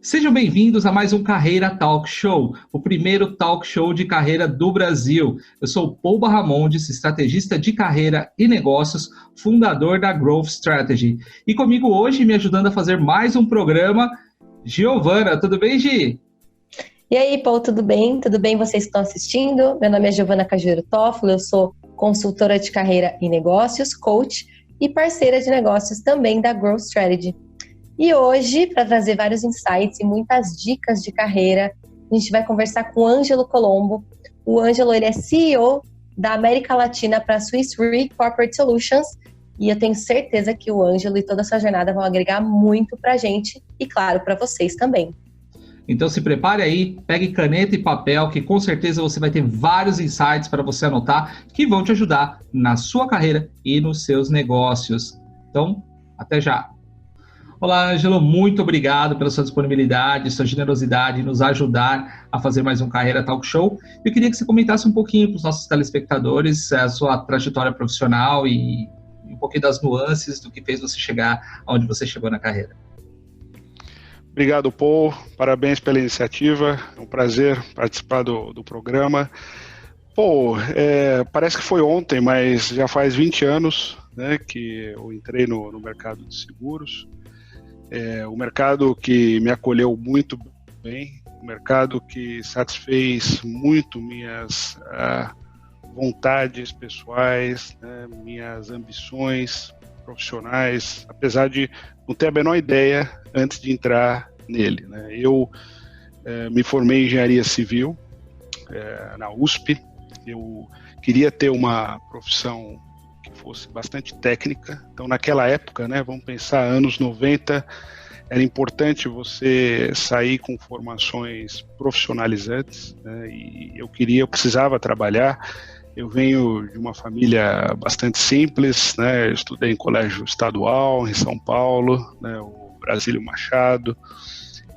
Sejam bem-vindos a mais um Carreira Talk Show, o primeiro talk show de carreira do Brasil. Eu sou o Paul Barramondes, estrategista de carreira e negócios, fundador da Growth Strategy. E comigo hoje, me ajudando a fazer mais um programa, Giovana. Tudo bem, Gi? E aí, Paul, tudo bem? Tudo bem vocês que estão assistindo? Meu nome é Giovana Cajueiro Toffolo, eu sou consultora de carreira e negócios, coach e parceira de negócios também da Growth Strategy. E hoje, para trazer vários insights e muitas dicas de carreira, a gente vai conversar com o Ângelo Colombo. O Ângelo, ele é CEO da América Latina para a Swiss Re Corporate Solutions, e eu tenho certeza que o Ângelo e toda a sua jornada vão agregar muito para a gente e, claro, para vocês também. Então se prepare aí, pegue caneta e papel, que com certeza você vai ter vários insights para você anotar que vão te ajudar na sua carreira e nos seus negócios. Então, até já! Olá, Ângelo, muito obrigado pela sua disponibilidade, sua generosidade em nos ajudar a fazer mais um Carreira Talk Show. Eu queria que você comentasse um pouquinho para os nossos telespectadores a sua trajetória profissional e um pouquinho das nuances do que fez você chegar onde você chegou na carreira. Obrigado, Paul. Parabéns pela iniciativa. É um prazer participar do programa. Paul, parece que foi ontem, mas já faz 20 anos, né, que eu entrei no mercado de seguros. O mercado que me acolheu muito bem, o mercado que satisfez muito minhas vontades pessoais, né, minhas ambições profissionais, apesar de não ter a menor ideia antes de entrar nele, né. Eu me formei em engenharia civil na USP. Eu queria ter uma profissão que fosse bastante técnica. Então, naquela época, né, vamos pensar, anos 90, era importante você sair com formações profissionalizantes, né, e eu precisava trabalhar. Eu venho de uma família bastante simples, né, eu estudei em colégio estadual, em São Paulo, né, o Brasílio Machado,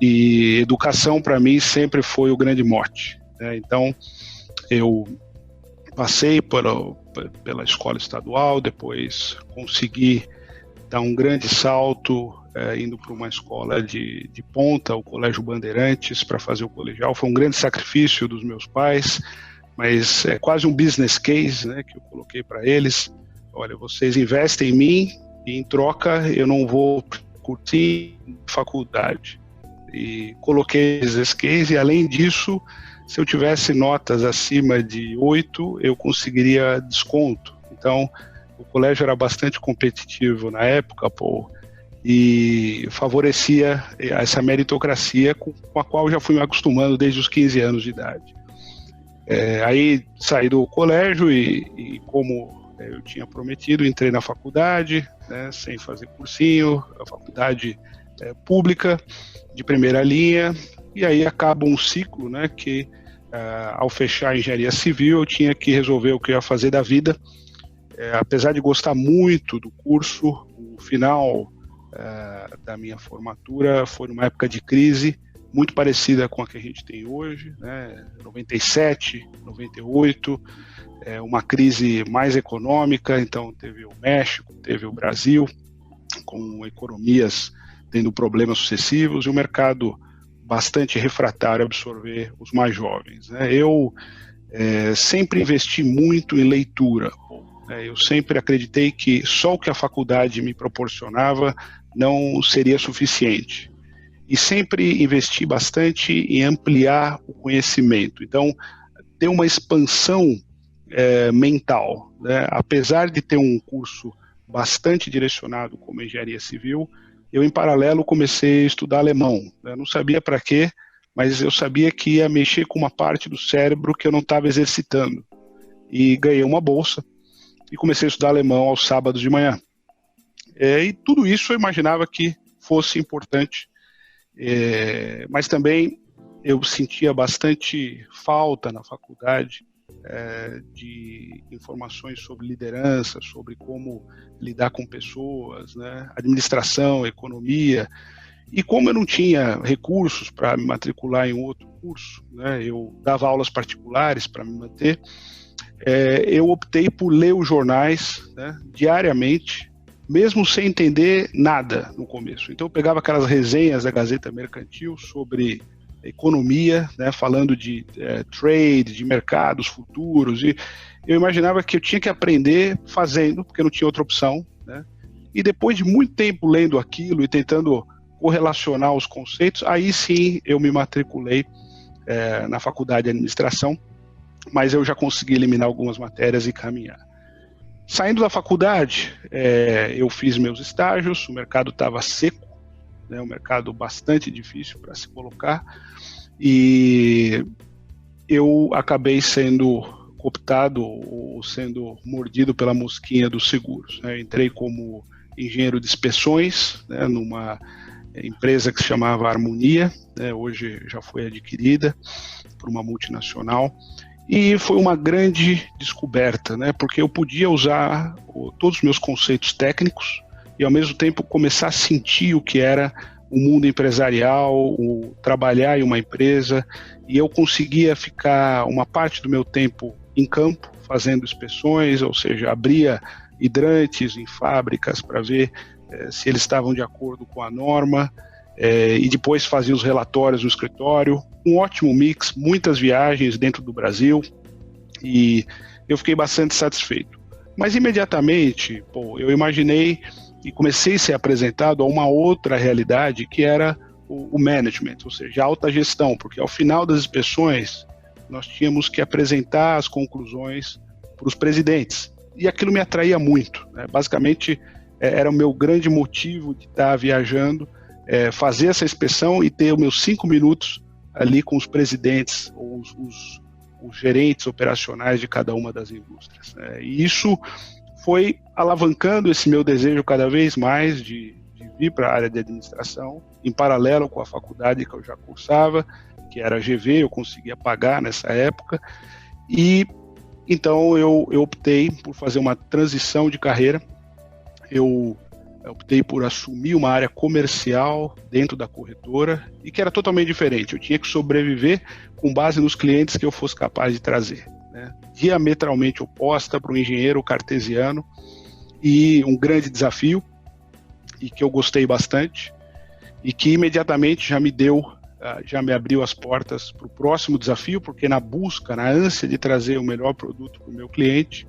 e educação para mim sempre foi o grande mote, né. Então, eu passei pela escola estadual, depois consegui dar um grande salto indo para uma escola de ponta, o Colégio Bandeirantes, para fazer o colegial. Foi um grande sacrifício dos meus pais, mas é quase um business case, né, que eu coloquei para eles. Olha, vocês investem em mim e em troca eu não vou curtir faculdade. E coloquei business case e, além disso, se eu tivesse notas acima de 8, eu conseguiria desconto. Então, o colégio era bastante competitivo na época, Paul, e favorecia essa meritocracia com a qual eu já fui me acostumando desde os 15 anos de idade. Aí saí do colégio e como eu tinha prometido, entrei na faculdade, né, sem fazer cursinho, a faculdade pública, de primeira linha, e aí acaba um ciclo, né, que ao fechar a engenharia civil eu tinha que resolver o que eu ia fazer da vida. Apesar de gostar muito do curso, o final da minha formatura foi numa época de crise muito parecida com a que a gente tem hoje, né, 97, 98, uma crise mais econômica. Então teve o México, teve o Brasil, com economias tendo problemas sucessivos e o mercado bastante refratário a absorver os mais jovens, né. Eu sempre investi muito em leitura. Eu sempre acreditei que só o que a faculdade me proporcionava não seria suficiente. E sempre investi bastante em ampliar o conhecimento. Então, ter uma expansão mental, né. Apesar de ter um curso bastante direcionado como engenharia civil, eu, em paralelo, comecei a estudar alemão. Eu não sabia para quê, mas eu sabia que ia mexer com uma parte do cérebro que eu não estava exercitando. E ganhei uma bolsa e comecei a estudar alemão aos sábados de manhã. E tudo isso eu imaginava que fosse importante, mas também eu sentia bastante falta na faculdade de informações sobre liderança, sobre como lidar com pessoas, né, administração, economia. E como eu não tinha recursos para me matricular em outro curso, né, eu dava aulas particulares para me manter, eu optei por ler os jornais, né, diariamente, mesmo sem entender nada no começo. Então eu pegava aquelas resenhas da Gazeta Mercantil sobre economia, né, falando de trade, de mercados futuros, e eu imaginava que eu tinha que aprender fazendo, porque não tinha outra opção, né? E depois de muito tempo lendo aquilo e tentando correlacionar os conceitos, aí sim eu me matriculei na faculdade de administração, mas eu já consegui eliminar algumas matérias e caminhar. Saindo da faculdade, eu fiz meus estágios, o mercado estava seco, né, um mercado bastante difícil para se colocar, e eu acabei sendo cooptado ou sendo mordido pela mosquinha dos seguros, né? Entrei como engenheiro de inspeções, né, numa empresa que se chamava Harmonia, né, hoje já foi adquirida por uma multinacional, e foi uma grande descoberta, né, porque eu podia usar todos os meus conceitos técnicos e ao mesmo tempo começar a sentir o que era o mundo empresarial, o trabalhar em uma empresa, e eu conseguia ficar uma parte do meu tempo em campo, fazendo inspeções, ou seja, abria hidrantes em fábricas para ver se eles estavam de acordo com a norma, e depois fazia os relatórios no escritório, um ótimo mix, muitas viagens dentro do Brasil, e eu fiquei bastante satisfeito. Mas imediatamente, eu imaginei e comecei a ser apresentado a uma outra realidade que era o management, ou seja, a alta gestão, porque ao final das inspeções nós tínhamos que apresentar as conclusões para os presidentes, e aquilo me atraía muito, né? Basicamente era o meu grande motivo de estar viajando, fazer essa inspeção e ter os meus 5 minutos ali com os presidentes, ou os gerentes operacionais de cada uma das indústrias, né? E isso foi alavancando esse meu desejo cada vez mais de vir para a área de administração, em paralelo com a faculdade que eu já cursava, que era a GV, eu conseguia pagar nessa época, e então eu optei por fazer uma transição de carreira. Eu optei por assumir uma área comercial dentro da corretora e que era totalmente diferente. Eu tinha que sobreviver com base nos clientes que eu fosse capaz de trazer, né? Diametralmente oposta para um engenheiro cartesiano, e um grande desafio, e que eu gostei bastante, e que imediatamente já me abriu as portas para o próximo desafio, porque na ânsia de trazer o melhor produto para o meu cliente,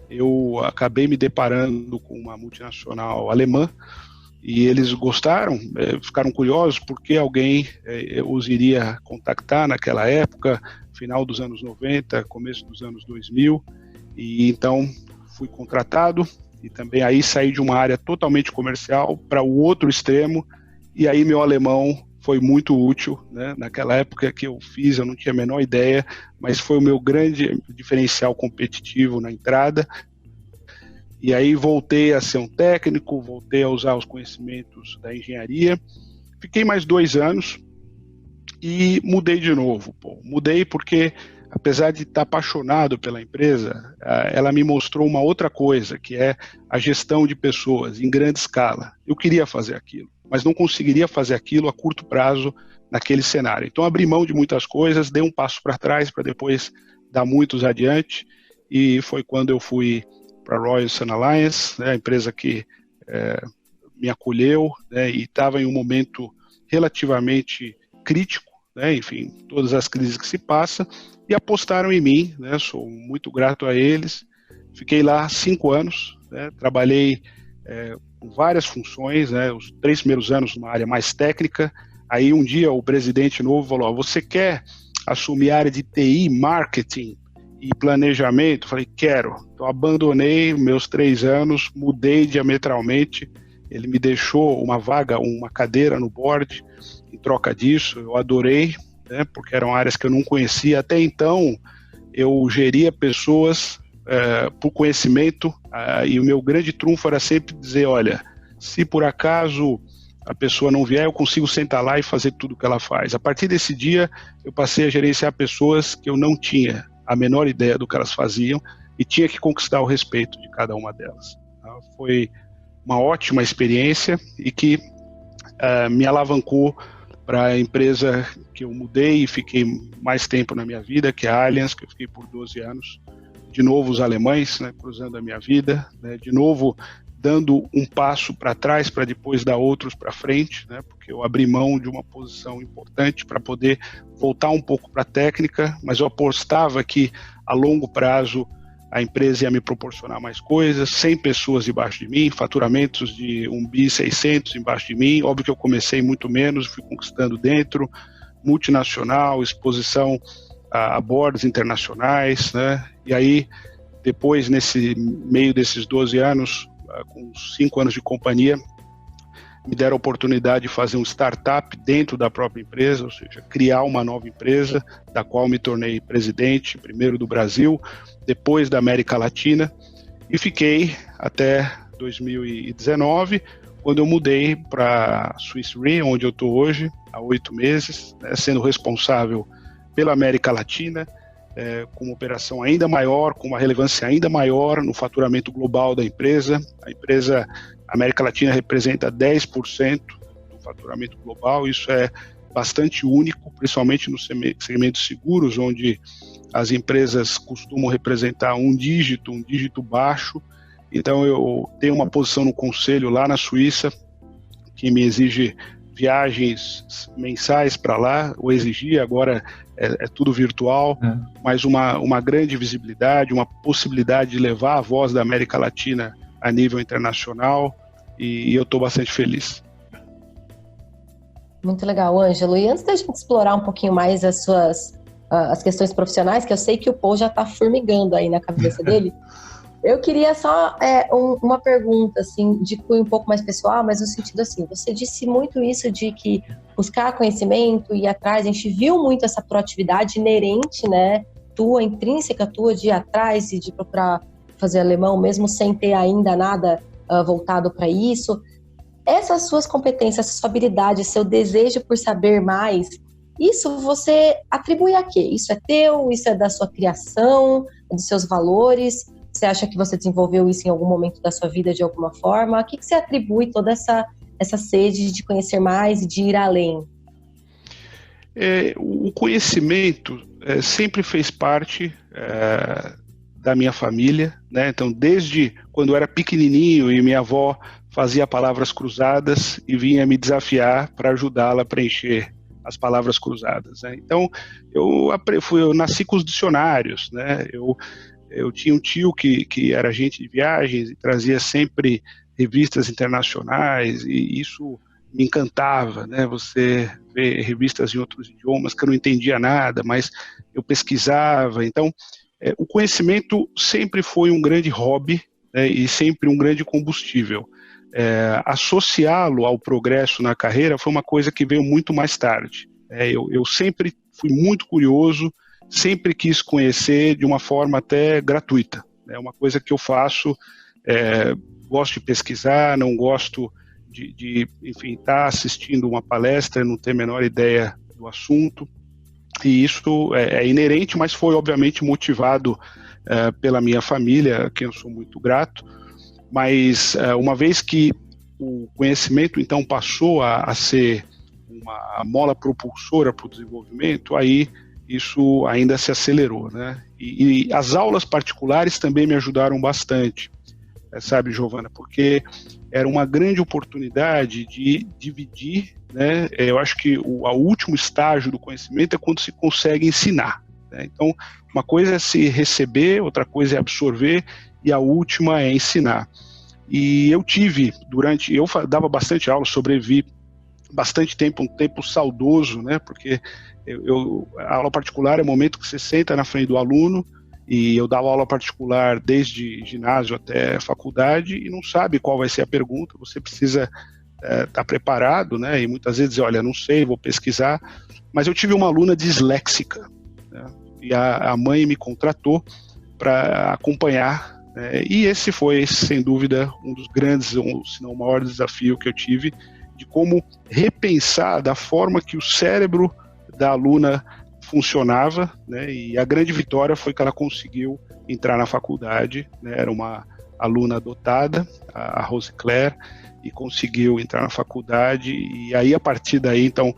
eu acabei me deparando com uma multinacional alemã, e eles gostaram, ficaram curiosos porque alguém os iria contactar naquela época, final dos anos 90, começo dos anos 2000, e então fui contratado, e também aí saí de uma área totalmente comercial para o outro extremo, e aí meu alemão foi muito útil, né? Naquela época que eu fiz, eu não tinha a menor ideia, mas foi o meu grande diferencial competitivo na entrada. E aí voltei a ser um técnico, voltei a usar os conhecimentos da engenharia. Fiquei mais 2 anos e mudei de novo. Mudei porque, apesar de estar apaixonado pela empresa, ela me mostrou uma outra coisa, que é a gestão de pessoas em grande escala. Eu queria fazer aquilo, mas não conseguiria fazer aquilo a curto prazo naquele cenário. Então abri mão de muitas coisas, dei um passo para trás para depois dar muitos adiante, e foi quando eu fui para a Royal Sun Alliance, né, a empresa que me acolheu, né, e estava em um momento relativamente crítico, né, enfim, todas as crises que se passam, e apostaram em mim, né, sou muito grato a eles. Fiquei lá 5 anos, né, trabalhei com várias funções, né, os 3 primeiros anos numa área mais técnica. Aí um dia o presidente novo falou: você quer assumir a área de TI, marketing e planejamento? Falei: quero. Então abandonei meus 3 anos, mudei diametralmente. Ele me deixou uma vaga, uma cadeira no board em troca disso. Eu adorei, né, porque eram áreas que eu não conhecia. Até então eu geria pessoas por conhecimento, e o meu grande trunfo era sempre dizer: olha, se por acaso a pessoa não vier, eu consigo sentar lá e fazer tudo o que ela faz. A partir desse dia, eu passei a gerenciar pessoas que eu não tinha a menor ideia do que elas faziam e tinha que conquistar o respeito de cada uma delas. Foi uma ótima experiência e que me alavancou para a empresa que eu mudei e fiquei mais tempo na minha vida, que é a Allianz, que eu fiquei por 12 anos. De novo os alemães, né, cruzando a minha vida, né, de novo dando um passo para trás para depois dar outros para frente, né? Porque eu abri mão de uma posição importante para poder voltar um pouco para a técnica, mas eu apostava que a longo prazo a empresa ia me proporcionar mais coisas, 100 pessoas debaixo de mim, faturamentos de 1.600 embaixo de mim. Óbvio que eu comecei muito menos, fui conquistando dentro, multinacional, exposição a boards internacionais, né? E aí, depois, nesse meio desses 12 anos, com 5 anos de companhia, me deram a oportunidade de fazer um startup dentro da própria empresa, ou seja, criar uma nova empresa, da qual me tornei presidente, primeiro do Brasil, depois da América Latina, e fiquei até 2019, quando eu mudei para a Swiss Re, onde eu estou hoje, há 8 meses, né, sendo responsável pela América Latina, com uma operação ainda maior, com uma relevância ainda maior no faturamento global da empresa. A empresa América Latina representa 10% do faturamento global, isso é bastante único, principalmente nos segmentos seguros, onde as empresas costumam representar um dígito baixo. Então eu tenho uma posição no conselho lá na Suíça, que me exige viagens mensais para lá, ou exigia, agora é tudo virtual, mas uma grande visibilidade, uma possibilidade de levar a voz da América Latina a nível internacional, e eu estou bastante feliz. Muito legal, Ângelo. E antes da gente explorar um pouquinho mais as questões profissionais, que eu sei que o Paul já está formigando aí na cabeça dele, eu queria só uma pergunta, assim, de cunho um pouco mais pessoal, mas no sentido assim, você disse muito isso de que buscar conhecimento e ir atrás, a gente viu muito essa proatividade inerente, né, intrínseca tua, de ir atrás e de procurar fazer alemão, mesmo sem ter ainda nada voltado para isso. Essas suas competências, essa sua habilidade, seu desejo por saber mais, isso você atribui a quê? Isso é teu? Isso é da sua criação? É dos seus valores? Você acha que você desenvolveu isso em algum momento da sua vida de alguma forma? A que você atribui toda essa sede de conhecer mais e de ir além? O conhecimento sempre fez parte da minha família, né? Então, desde quando eu era pequenininho e minha avó fazia palavras cruzadas e vinha me desafiar para ajudá-la a preencher as palavras cruzadas, né? Então, eu nasci com os dicionários, né? Eu tinha um tio que era agente de viagens e trazia sempre revistas internacionais, e isso me encantava, né? Você vê revistas em outros idiomas que eu não entendia nada, mas eu pesquisava. Então, o conhecimento sempre foi um grande hobby, né, e sempre um grande combustível. Associá-lo ao progresso na carreira foi uma coisa que veio muito mais tarde. Eu sempre fui muito curioso, sempre quis conhecer de uma forma até gratuita. É uma coisa que eu faço, gosto de pesquisar, não gosto de estar assistindo uma palestra e não ter a menor ideia do assunto. E isso é inerente, mas foi obviamente motivado pela minha família, a quem eu sou muito grato. Mas uma vez que o conhecimento então passou a ser uma mola propulsora para o desenvolvimento, aí isso ainda se acelerou, né? E as aulas particulares também me ajudaram bastante, sabe, Giovana, porque era uma grande oportunidade de dividir, né? Eu acho que o último estágio do conhecimento é quando se consegue ensinar, né? Então, uma coisa é se receber, outra coisa é absorver, e a última é ensinar. E eu dava bastante aula, sobrevivi bastante tempo, um tempo saudoso, né? Porque a aula particular é o momento que você senta na frente do aluno, e eu dava aula particular desde ginásio até faculdade, e não sabe qual vai ser a pergunta, você precisa estar preparado, né? E muitas vezes, olha, não sei, vou pesquisar. Mas eu tive uma aluna disléxica, né? E a mãe me contratou para acompanhar, né? E esse foi, sem dúvida, um dos grandes, se não o maior desafio que eu tive, de como repensar da forma que o cérebro da aluna funcionava, né? E a grande vitória foi que ela conseguiu entrar na faculdade, né? Era uma aluna dotada, a Rose Claire, e conseguiu entrar na faculdade. E aí, a partir daí, então,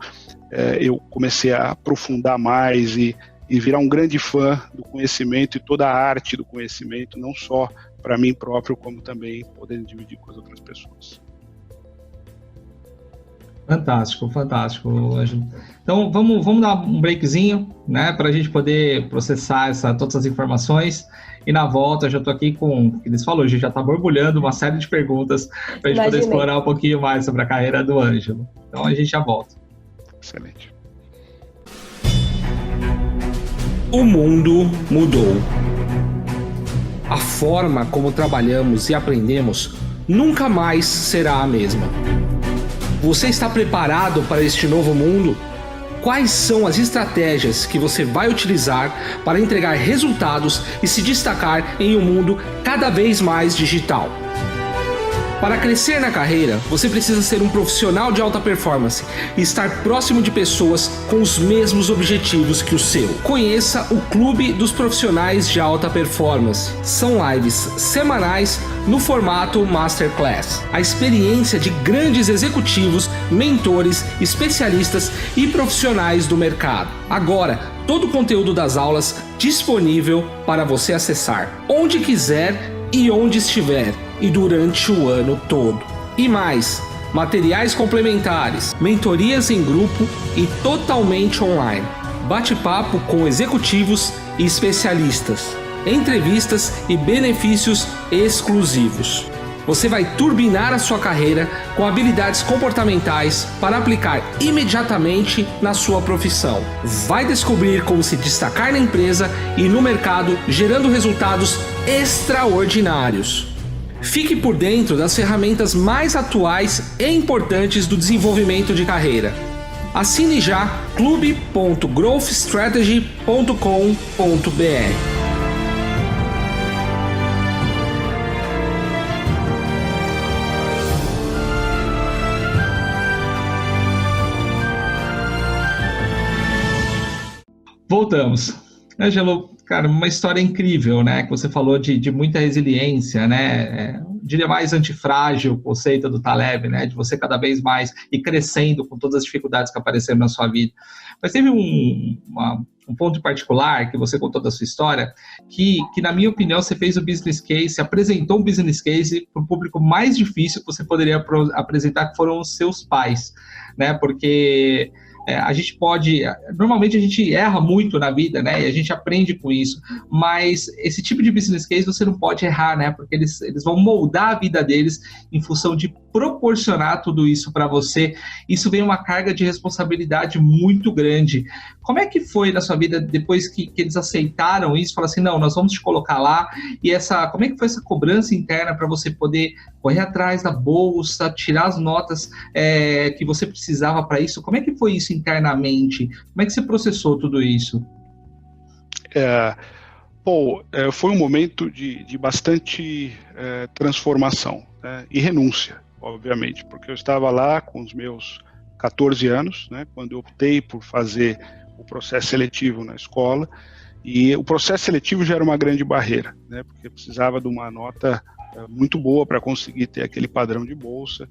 eu comecei a aprofundar mais e virar um grande fã do conhecimento e toda a arte do conhecimento, não só para mim próprio, como também poder dividir com as outras pessoas. Fantástico, fantástico, Ângelo. Então, vamos dar um breakzinho, né, para a gente poder processar todas as informações. E na volta, eu já estou aqui com o que eles falaram, a gente já está borbulhando uma série de perguntas para a gente poder explorar um pouquinho mais sobre a carreira do Ângelo. Então, a gente já volta. Excelente. O mundo mudou. A forma como trabalhamos e aprendemos nunca mais será a mesma. Você está preparado para este novo mundo? Quais são as estratégias que você vai utilizar para entregar resultados e se destacar em um mundo cada vez mais digital? Para crescer na carreira, você precisa ser um profissional de alta performance e estar próximo de pessoas com os mesmos objetivos que o seu. Conheça o Clube dos Profissionais de Alta Performance. São lives semanais no formato Masterclass. A experiência de grandes executivos, mentores, especialistas e profissionais do mercado. Agora, todo o conteúdo das aulas disponível para você acessar onde quiser e onde estiver, e durante o ano todo. E mais, materiais complementares, mentorias em grupo e totalmente online, bate-papo com executivos e especialistas, entrevistas e benefícios exclusivos. Você vai turbinar a sua carreira com habilidades comportamentais para aplicar imediatamente na sua profissão. Vai descobrir como se destacar na empresa e no mercado, gerando resultados extraordinários. Fique por dentro das ferramentas mais atuais e importantes do desenvolvimento de carreira. Assine já clube.growthstrategy.com.br. Voltamos. Ângelo, cara, uma história incrível, né? Que você falou de muita resiliência, né? Diria mais antifrágil, o conceito do Taleb, né? De você cada vez mais ir crescendo com todas as dificuldades que apareceram na sua vida. Mas teve um ponto em particular que você contou da sua história, que na minha opinião você fez o business case, apresentou um business case para o público mais difícil que você poderia apresentar, que foram os seus pais, né? Porque a gente normalmente a gente erra muito na vida, né, e a gente aprende com isso, mas esse tipo de business case você não pode errar, né, porque eles vão moldar a vida deles em função de proporcionar tudo isso para você. Isso vem uma carga de responsabilidade muito grande. Como é que foi na sua vida depois que eles aceitaram isso, falaram assim, não, nós vamos te colocar lá, e como é que foi essa cobrança interna para você poder correr atrás da bolsa, tirar as notas que você precisava para isso? Como é que foi isso internamente? Como é que você processou tudo isso? Foi um momento de bastante transformação, né, e renúncia, obviamente, porque eu estava lá com os meus 14 anos, né, quando eu optei por fazer o processo seletivo na escola, e o processo seletivo já era uma grande barreira, né, porque eu precisava de uma nota muito boa para conseguir ter aquele padrão de bolsa.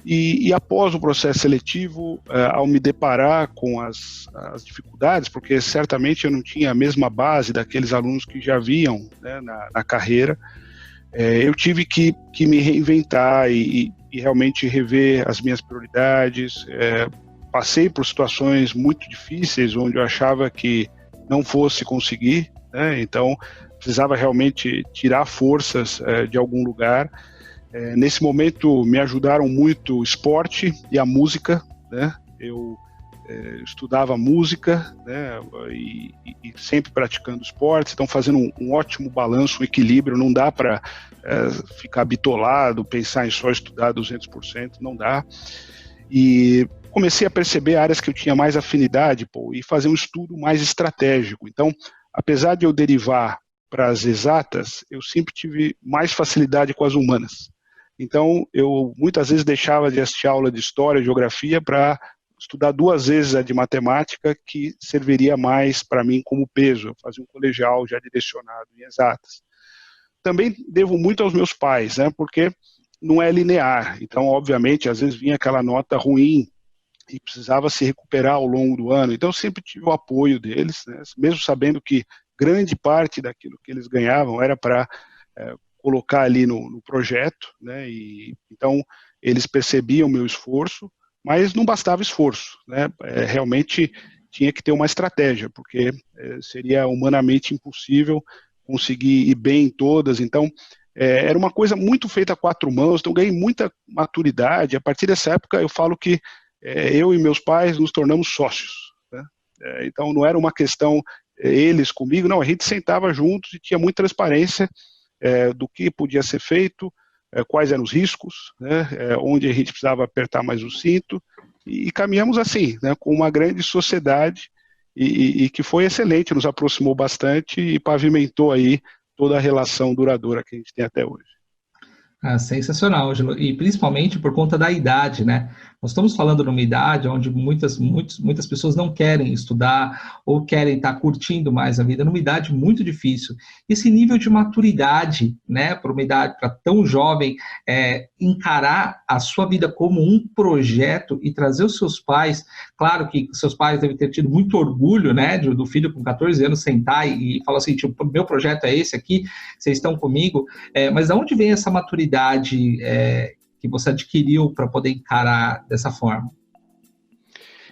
E após o processo seletivo, ao me deparar com as dificuldades, porque certamente eu não tinha a mesma base daqueles alunos que já haviam, né, na carreira, eu tive que me reinventar e realmente rever as minhas prioridades. Passei por situações muito difíceis, onde eu achava que não fosse conseguir, né, então precisava realmente tirar forças de algum lugar. Nesse momento me ajudaram muito o esporte e a música, né? Eu estudava música, né? E sempre praticando esportes, então fazendo um ótimo balanço, um equilíbrio. Não dá para ficar bitolado, pensar em só estudar 200%, não dá. E comecei a perceber áreas que eu tinha mais afinidade, e fazer um estudo mais estratégico. Então, apesar de eu derivar para as exatas, eu sempre tive mais facilidade com as humanas. Então, eu muitas vezes deixava de assistir aula de história e geografia para estudar 2 vezes a de matemática, que serviria mais para mim como peso. Eu fazia um colegial já direcionado em exatas. Também devo muito aos meus pais, né, porque não é linear. Então, obviamente, às vezes vinha aquela nota ruim e precisava se recuperar ao longo do ano. Então, eu sempre tive o apoio deles, né, mesmo sabendo que grande parte daquilo que eles ganhavam era para colocar ali no projeto, né? E então eles percebiam o meu esforço, mas não bastava esforço, né? Realmente tinha que ter uma estratégia, porque seria humanamente impossível conseguir ir bem em todas. Então, era uma coisa muito feita a quatro mãos, então ganhei muita maturidade. A partir dessa época, eu falo que eu e meus pais nos tornamos sócios, né? Então, não era uma questão eles comigo, não, a gente sentava juntos e tinha muita transparência do que podia ser feito, quais eram os riscos, né, onde a gente precisava apertar mais o cinto, e caminhamos assim, né, com uma grande sociedade, e que foi excelente, nos aproximou bastante e pavimentou aí toda a relação duradoura que a gente tem até hoje. Sensacional, Ângelo, e principalmente por conta da idade, né? Nós estamos falando numa idade onde muitas pessoas não querem estudar ou querem estar curtindo mais a vida, numa idade muito difícil. Esse nível de maturidade, né, para uma idade para tão jovem, encarar a sua vida como um projeto e trazer os seus pais, claro que seus pais devem ter tido muito orgulho, né, do filho com 14 anos sentar e falar assim, tipo, meu projeto é esse aqui, vocês estão comigo, mas de onde vem essa maturidade que você adquiriu para poder encarar dessa forma?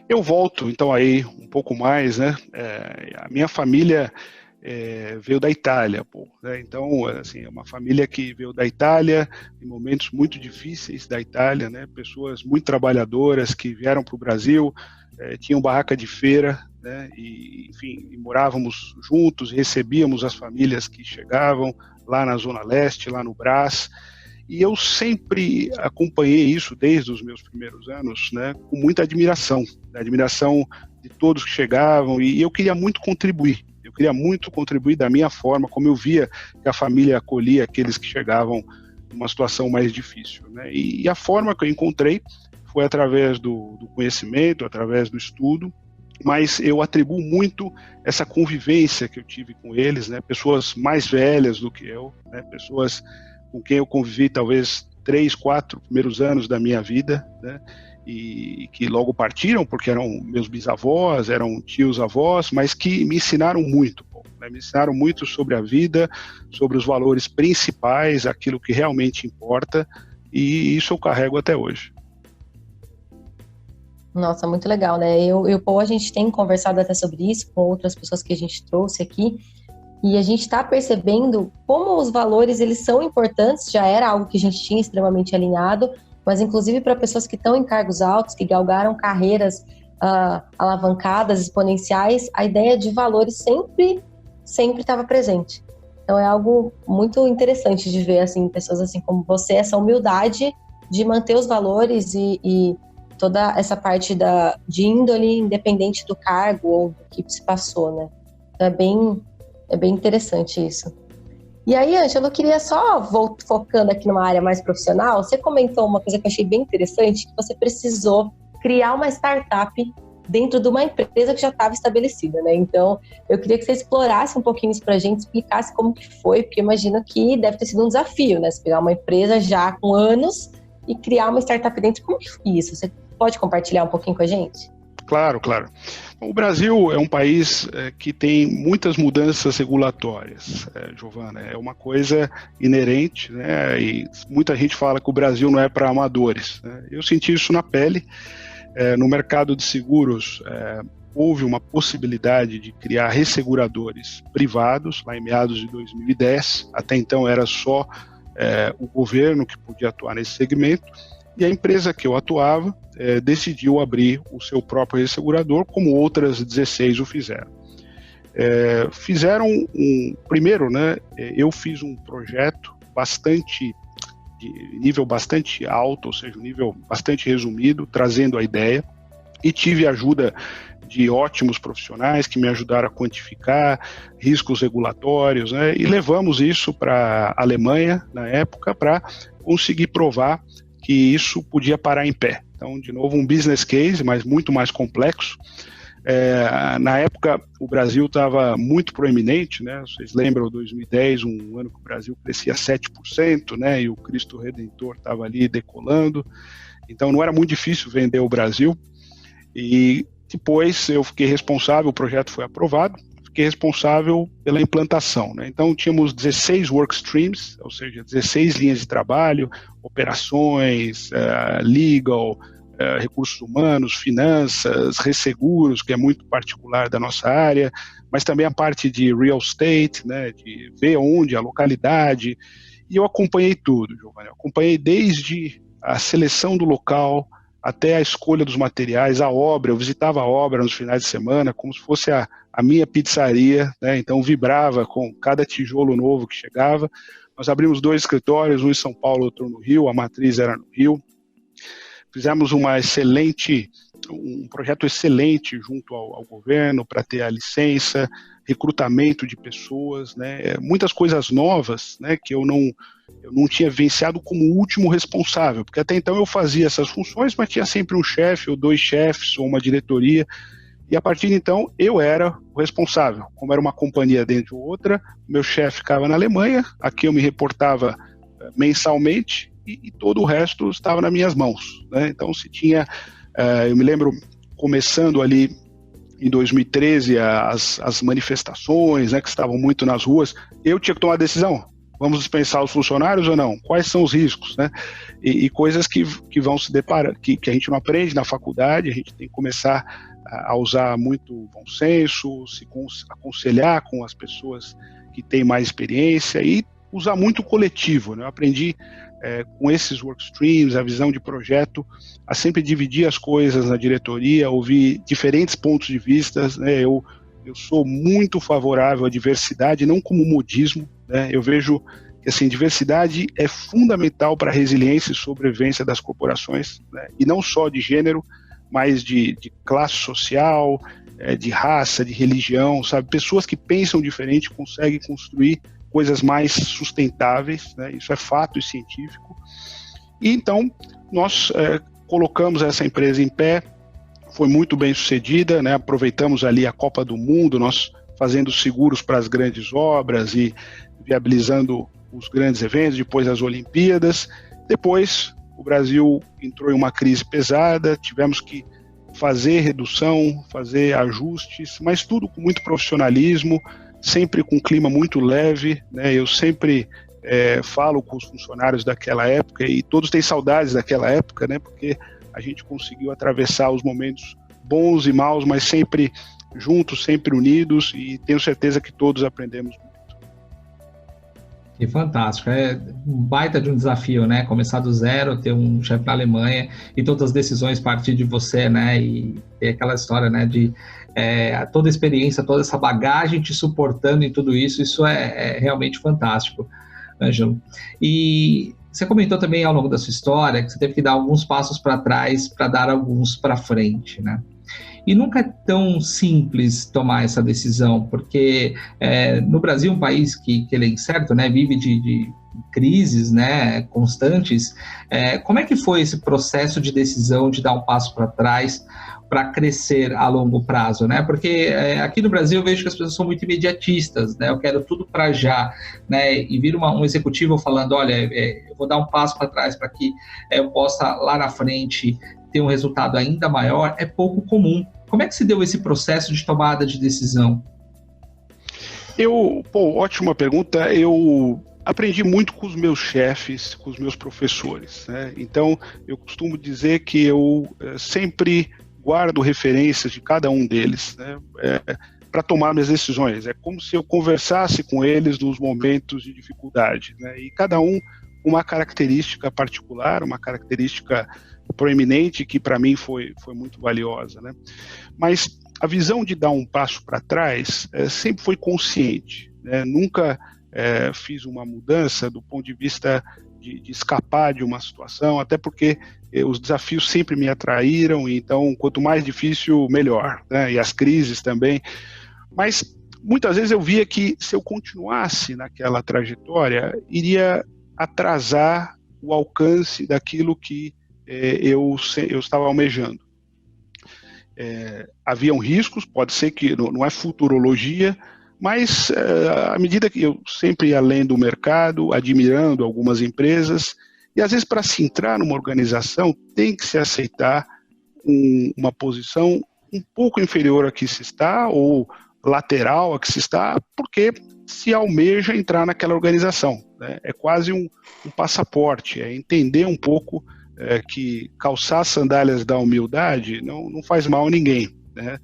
Eu volto, então, aí um pouco mais, né? A minha família veio da Itália, né? Então, assim, é uma família que veio da Itália, em momentos muito difíceis da Itália, né? Pessoas muito trabalhadoras que vieram para o Brasil, tinham barraca de feira, né? E, enfim, morávamos juntos, recebíamos as famílias que chegavam lá na Zona Leste, lá no Brás. E eu sempre acompanhei isso desde os meus primeiros anos, né, com muita admiração, admiração de todos que chegavam, e eu queria muito contribuir. Eu queria muito contribuir da minha forma, como eu via que a família acolhia aqueles que chegavam numa situação mais difícil, né? E a forma que eu encontrei foi através do conhecimento, através do estudo, mas eu atribuo muito essa convivência que eu tive com eles, né? Pessoas mais velhas do que eu, né? Pessoas com quem eu convivi talvez 3, 4 primeiros anos da minha vida, né? E que logo partiram, porque eram meus bisavós, eram tios-avós, mas que me ensinaram muito, né? Me ensinaram muito sobre a vida, sobre os valores principais, aquilo que realmente importa, e isso eu carrego até hoje. Nossa, muito legal, né? Eu e o Paul, a gente tem conversado até sobre isso com outras pessoas que a gente trouxe aqui, e a gente está percebendo como os valores, eles são importantes, já era algo que a gente tinha extremamente alinhado, mas inclusive para pessoas que estão em cargos altos, que galgaram carreiras alavancadas, exponenciais, a ideia de valores sempre estava presente. Então é algo muito interessante de ver, assim, pessoas assim como você, essa humildade de manter os valores e toda essa parte de índole independente do cargo ou do que se passou, né? Então é bem interessante isso. E aí, Ângelo, eu queria só, focando aqui numa área mais profissional, você comentou uma coisa que eu achei bem interessante, que você precisou criar uma startup dentro de uma empresa que já estava estabelecida, né? Então, eu queria que você explorasse um pouquinho isso pra gente, explicasse como que foi, porque eu imagino que deve ter sido um desafio, né? Você pegar uma empresa já com anos e criar uma startup dentro, como que foi isso? Você pode compartilhar um pouquinho com a gente? Claro. O Brasil é um país que tem muitas mudanças regulatórias, Giovana, é uma coisa inerente, né? E muita gente fala que o Brasil não é para amadores, né? Eu senti isso na pele. No mercado de seguros, houve uma possibilidade de criar resseguradores privados, lá em meados de 2010, até então era só o governo que podia atuar nesse segmento, e a empresa que eu atuava decidiu abrir o seu próprio ressegurador, como outras 16 o fizeram. Primeiro, né, eu fiz um projeto de nível bastante alto, ou seja, um nível bastante resumido, trazendo a ideia, e tive a ajuda de ótimos profissionais que me ajudaram a quantificar riscos regulatórios, né, e levamos isso para a Alemanha, na época, para conseguir provar que isso podia parar em pé. Então, de novo, um business case, mas muito mais complexo. Na época, o Brasil estava muito proeminente, né? Vocês lembram, 2010, um ano que o Brasil crescia 7%, né? E o Cristo Redentor estava ali decolando. Então, não era muito difícil vender o Brasil. E depois eu fiquei responsável, o projeto foi aprovado, fiquei responsável pela implantação, né? Então, tínhamos 16 work streams, ou seja, 16 linhas de trabalho, operações, legal, recursos humanos, finanças, resseguros, que é muito particular da nossa área, mas também a parte de real estate, né, de ver onde, a localidade, e eu acompanhei tudo, Giovanni. Eu acompanhei desde a seleção do local até a escolha dos materiais, a obra. Eu visitava a obra nos finais de semana como se fosse a minha pizzaria, né? Então vibrava com cada tijolo novo que chegava. Nós abrimos 2 escritórios, um em São Paulo, outro no Rio, a matriz era no Rio. Fizemos um projeto excelente junto ao governo para ter a licença, recrutamento de pessoas, né? Muitas coisas novas, né, que eu não tinha vivenciado como último responsável, porque até então eu fazia essas funções, mas tinha sempre um chefe ou 2 chefes ou uma diretoria, e a partir de então eu era o responsável. Como era uma companhia dentro de outra, meu chefe ficava na Alemanha, aqui eu me reportava mensalmente, e todo o resto estava nas minhas mãos, né? Então se tinha, eu me lembro começando ali em 2013 as manifestações, né, que estavam muito nas ruas, eu tinha que tomar a decisão, vamos dispensar os funcionários ou não? Quais são os riscos, né? E coisas que vão se deparar, que a gente não aprende na faculdade, a gente tem que começar a usar muito bom senso, se aconselhar com as pessoas que têm mais experiência e usar muito o coletivo, né? Eu aprendi com esses workstreams, a visão de projeto, a sempre dividir as coisas na diretoria, ouvir diferentes pontos de vista, né? Eu sou muito favorável à diversidade, não como modismo, né? Eu vejo que assim, diversidade é fundamental para a resiliência e sobrevivência das corporações, né? E não só de gênero, mas de classe social, de raça, de religião, sabe? Pessoas que pensam diferente conseguem construir coisas mais sustentáveis, né? Isso é fato e científico. E então nós colocamos essa empresa em pé, foi muito bem sucedida, né? Aproveitamos ali a Copa do Mundo, nós fazendo seguros para as grandes obras e viabilizando os grandes eventos, depois as Olimpíadas. Depois o Brasil entrou em uma crise pesada, tivemos que fazer redução, fazer ajustes, mas tudo com muito profissionalismo, sempre com um clima muito leve, né? Eu sempre falo com os funcionários daquela época e todos têm saudades daquela época, né? Porque a gente conseguiu atravessar os momentos bons e maus, mas sempre juntos, sempre unidos, e tenho certeza que todos aprendemos muito. Que fantástico, é um baita de um desafio, né? Começar do zero, ter um chefe na Alemanha e todas as decisões partir de você, né? E ter aquela história, né? De toda a experiência, toda essa bagagem te suportando em tudo isso, isso é realmente fantástico, Ângelo. E você comentou também ao longo da sua história que você teve que dar alguns passos para trás para dar alguns para frente, né? E nunca é tão simples tomar essa decisão, porque no Brasil, um país que ele é incerto, né, vive de crises, né, constantes, como é que foi esse processo de decisão de dar um passo para trás para crescer a longo prazo, né? Porque aqui no Brasil eu vejo que as pessoas são muito imediatistas, né? Eu quero tudo para já, né? E vir um executivo falando, olha, eu vou dar um passo para trás para que eu possa lá na frente ter um resultado ainda maior, é pouco comum. Como é que se deu esse processo de tomada de decisão? Ótima pergunta. Eu aprendi muito com os meus chefes, com os meus professores, né? Então, eu costumo dizer que eu sempre guardo referências de cada um deles, né? Para tomar minhas decisões. É como se eu conversasse com eles nos momentos de dificuldade, né? E cada um com uma característica particular, uma característica proeminente que para mim foi muito valiosa, né? Mas a visão de dar um passo para trás sempre foi consciente, né? Nunca fiz uma mudança do ponto de vista de escapar de uma situação, até porque os desafios sempre me atraíram, então quanto mais difícil, melhor, né? E as crises também. Mas muitas vezes eu via que se eu continuasse naquela trajetória, iria atrasar o alcance daquilo que eu estava almejando. Haviam riscos, pode ser que não é futurologia, mas à medida que eu sempre ia além do mercado, admirando algumas empresas, e às vezes para se entrar numa organização tem que se aceitar uma posição um pouco inferior a que se está, ou lateral a que se está, porque se almeja entrar naquela organização, né? É quase um passaporte, é entender um pouco que calçar as sandálias da humildade não faz mal a ninguém, né?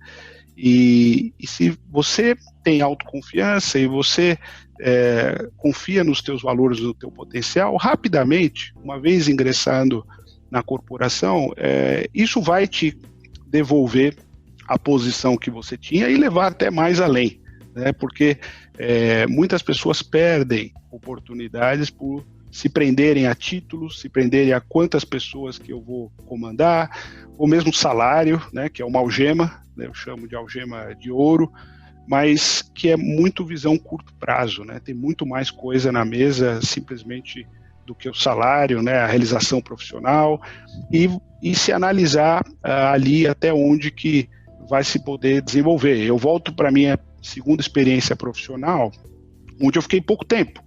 E se você tem autoconfiança e você confia nos teus valores, no teu potencial, rapidamente, uma vez ingressando na corporação, isso vai te devolver a posição que você tinha e levar até mais além, né? Porque muitas pessoas perdem oportunidades por se prenderem a títulos, se prenderem a quantas pessoas que eu vou comandar, ou mesmo salário, né, que é uma algema, né, eu chamo de algema de ouro, mas que é muito visão curto prazo, né? Tem muito mais coisa na mesa simplesmente do que o salário, né, a realização profissional, e se analisar ali até onde que vai se poder desenvolver. Eu volto para a minha segunda experiência profissional, onde eu fiquei pouco tempo,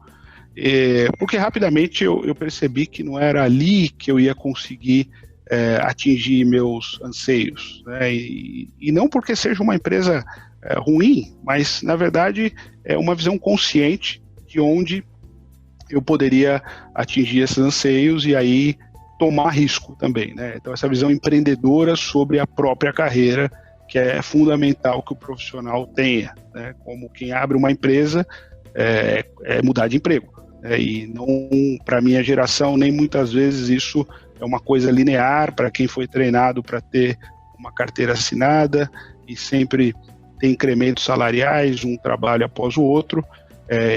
porque rapidamente eu percebi que não era ali que eu ia conseguir atingir meus anseios, né? E não porque seja uma empresa ruim, mas na verdade é uma visão consciente de onde eu poderia atingir esses anseios e aí tomar risco também, né? Então essa visão empreendedora sobre a própria carreira, que é fundamental que o profissional tenha, né? Como quem abre uma empresa é mudar de emprego, né? E não, para a minha geração, nem muitas vezes isso é uma coisa linear para quem foi treinado para ter uma carteira assinada e sempre tem incrementos salariais, um trabalho após o outro.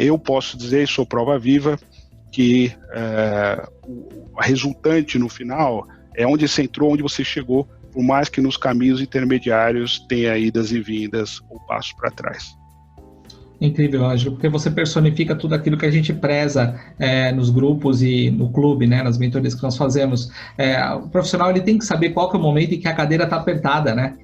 Eu posso dizer, sou prova viva, que a resultante no final é onde você entrou, onde você chegou, por mais que nos caminhos intermediários tenha idas e vindas ou passos para trás. Incrível, Ângelo, porque você personifica tudo aquilo que a gente preza nos grupos e no clube, né, nas mentorias que nós fazemos. O profissional ele tem que saber qual que é o momento em que a cadeira está apertada, né?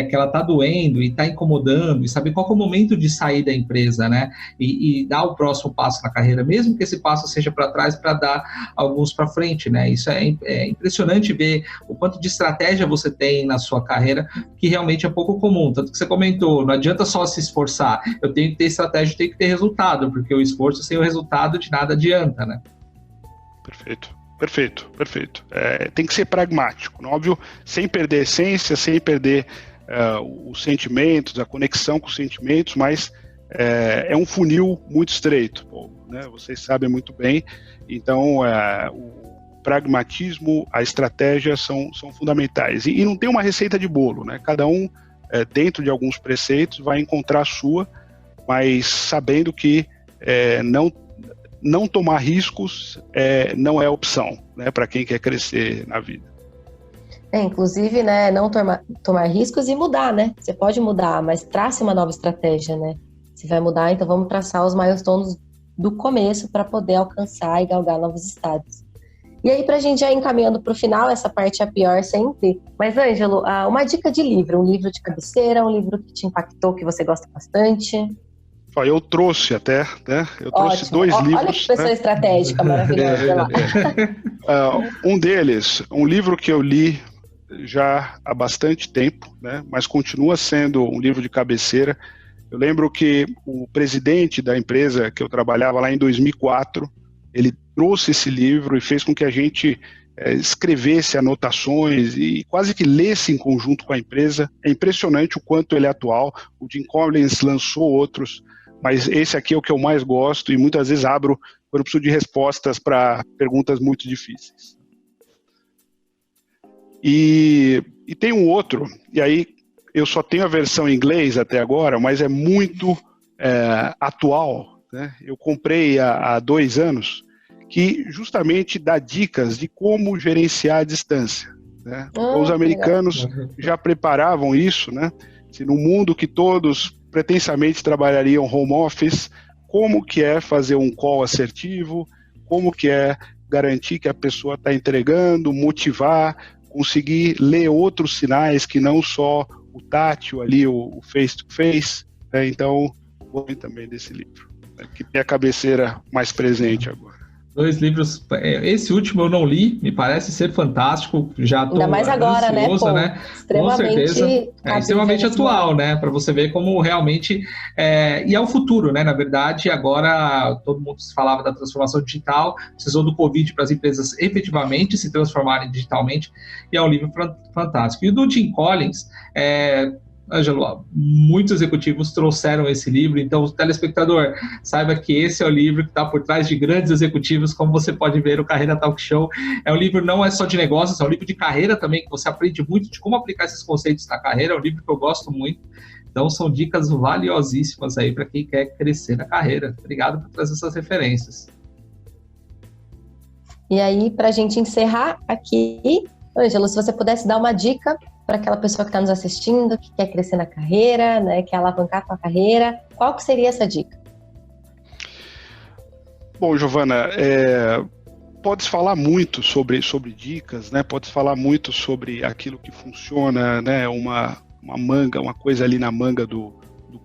Que ela está doendo e está incomodando, e saber qual que é o momento de sair da empresa, né? E dar o próximo passo na carreira, mesmo que esse passo seja para trás, para dar alguns para frente, né? Isso é impressionante ver o quanto de estratégia você tem na sua carreira, que realmente é pouco comum. Tanto que você comentou, não adianta só se esforçar, eu tenho que ter estratégia, eu tenho que ter resultado, porque o esforço sem o resultado de nada adianta, né? Perfeito. Tem que ser pragmático, óbvio, sem perder a essência, sem perder os sentimentos, a conexão com os sentimentos, mas é um funil muito estreito, né? Vocês sabem muito bem. Então, o pragmatismo, a estratégia são fundamentais. E não tem uma receita de bolo, né? Cada um, dentro de alguns preceitos, vai encontrar a sua, mas sabendo que não tomar riscos não é opção, né, para quem quer crescer na vida. Inclusive, né, não tomar riscos e mudar, né? Você pode mudar, mas trace uma nova estratégia, né? Se vai mudar, então vamos traçar os milestones do começo para poder alcançar e galgar novos estados. E aí, para a gente já ir encaminhando para o final, essa parte é a pior sempre. Mas, Ângelo, uma dica de livro, um livro de cabeceira, um livro que te impactou, que você gosta bastante. Eu trouxe até, né? Eu trouxe dois livros. Olha que pessoa estratégica, maravilhosa. Um deles, um livro que eu li já há bastante tempo, né? Mas continua sendo um livro de cabeceira. Eu lembro que o presidente da empresa que eu trabalhava lá em 2004, ele trouxe esse livro e fez com que a gente escrevesse anotações e quase que lesse em conjunto com a empresa. É impressionante o quanto ele é atual. O Jim Collins lançou outros, mas esse aqui é o que eu mais gosto e muitas vezes abro quando eu preciso de respostas para perguntas muito difíceis. E tem um outro, e aí eu só tenho a versão em inglês até agora, mas é muito atual, né? Eu comprei há 2 anos, que justamente dá dicas de como gerenciar a distância, né? Os americanos já preparavam isso, né? Se no mundo que todos pretensamente trabalhariam home office, como que é fazer um call assertivo, como que é garantir que a pessoa está entregando, motivar, conseguir ler outros sinais que não só o tátil ali, o face-to-face, né? Então, vou também desse livro, né, que tem a cabeceira mais presente agora. 2 livros, esse último eu não li, me parece ser fantástico, já estou ainda mais agora, ansioso, né? Com certeza, extremamente atual, né? Para você ver como realmente, e é o futuro, né? Na verdade, agora todo mundo falava da transformação digital, precisou do Covid para as empresas efetivamente se transformarem digitalmente, e é um livro fantástico. E do Jim Collins, Ângelo, muitos executivos trouxeram esse livro, então, telespectador, saiba que esse é o livro que está por trás de grandes executivos, como você pode ver no Carreira Talk Show. É um livro não é só de negócios, é um livro de carreira também, que você aprende muito de como aplicar esses conceitos na carreira, é um livro que eu gosto muito. Então, são dicas valiosíssimas aí para quem quer crescer na carreira. Obrigado por trazer essas referências. E aí, para a gente encerrar aqui, Ângelo, se você pudesse dar uma dica para aquela pessoa que está nos assistindo, que quer crescer na carreira, né, quer alavancar a sua carreira, qual que seria essa dica? Bom, Giovana, pode falar muito sobre dicas, né? Pode falar muito sobre aquilo que funciona, né? Uma manga, uma coisa ali na manga do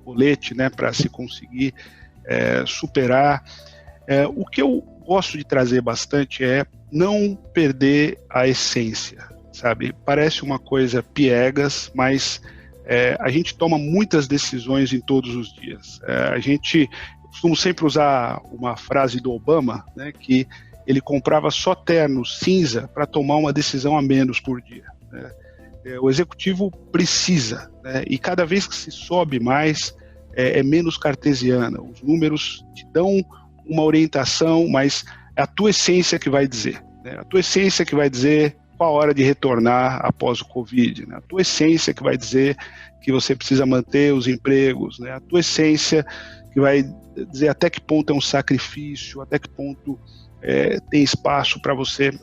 colete, né? Para se conseguir superar. O que eu gosto de trazer bastante é não perder a essência. Sabe? Parece uma coisa piegas, mas a gente toma muitas decisões em todos os dias. Costumo sempre usar uma frase do Obama, né, que ele comprava só terno cinza para tomar uma decisão a menos por dia. Né? O executivo precisa, né, e cada vez que se sobe mais, é menos cartesiana. Os números te dão uma orientação, mas é a tua essência que vai dizer. Né? A tua essência que vai dizer qual a hora de retornar após o Covid, né? A tua essência que vai dizer que você precisa manter os empregos, né? A tua essência que vai dizer até que ponto é um sacrifício, até que ponto tem espaço para você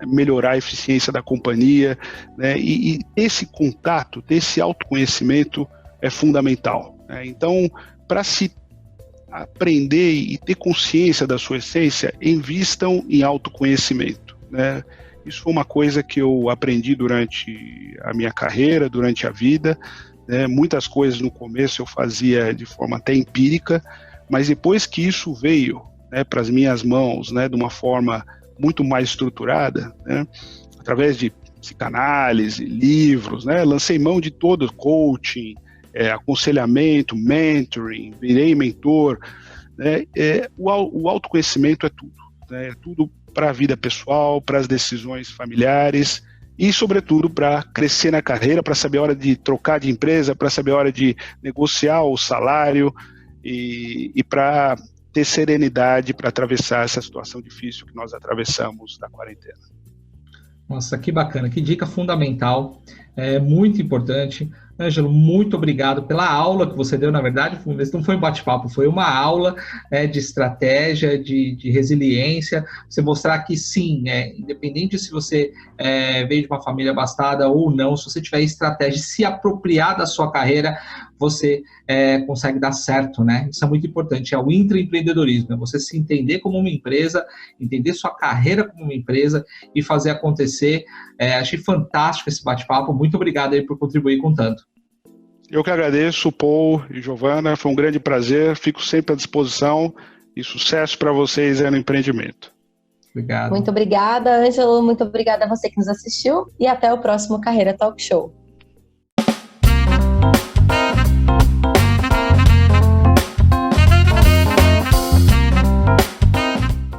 melhorar a eficiência da companhia, né? E esse contato, esse autoconhecimento é fundamental, né? Então, para se aprender e ter consciência da sua essência, invistam em autoconhecimento, né? Isso foi uma coisa que eu aprendi durante a minha carreira, durante a vida, né? Muitas coisas no começo eu fazia de forma até empírica, mas depois que isso veio, né, para as minhas mãos, né, de uma forma muito mais estruturada, né, através de psicanálise, livros, né, lancei mão de todo coaching, aconselhamento, mentoring, virei mentor, né, o autoconhecimento é tudo, né, é tudo para a vida pessoal, para as decisões familiares e, sobretudo, para crescer na carreira, para saber a hora de trocar de empresa, para saber a hora de negociar o salário e para ter serenidade para atravessar essa situação difícil que nós atravessamos da quarentena. Nossa, que bacana, que dica fundamental, muito importante. Ângelo, muito obrigado pela aula que você deu, na verdade, não foi um bate-papo, foi uma aula de estratégia, de resiliência, você mostrar que sim, independente se você veio de uma família abastada ou não, se você tiver estratégia, se apropriar da sua carreira, você consegue dar certo, né? Isso é muito importante, é o intraempreendedorismo, é você se entender como uma empresa, entender sua carreira como uma empresa e fazer acontecer. Achei fantástico esse bate-papo, muito obrigado aí por contribuir com tanto. Eu que agradeço, Paul e Giovana, foi um grande prazer, fico sempre à disposição e sucesso para vocês no empreendimento. Obrigado. Muito obrigada, Ângelo, muito obrigada a você que nos assistiu e até o próximo Carreira Talk Show.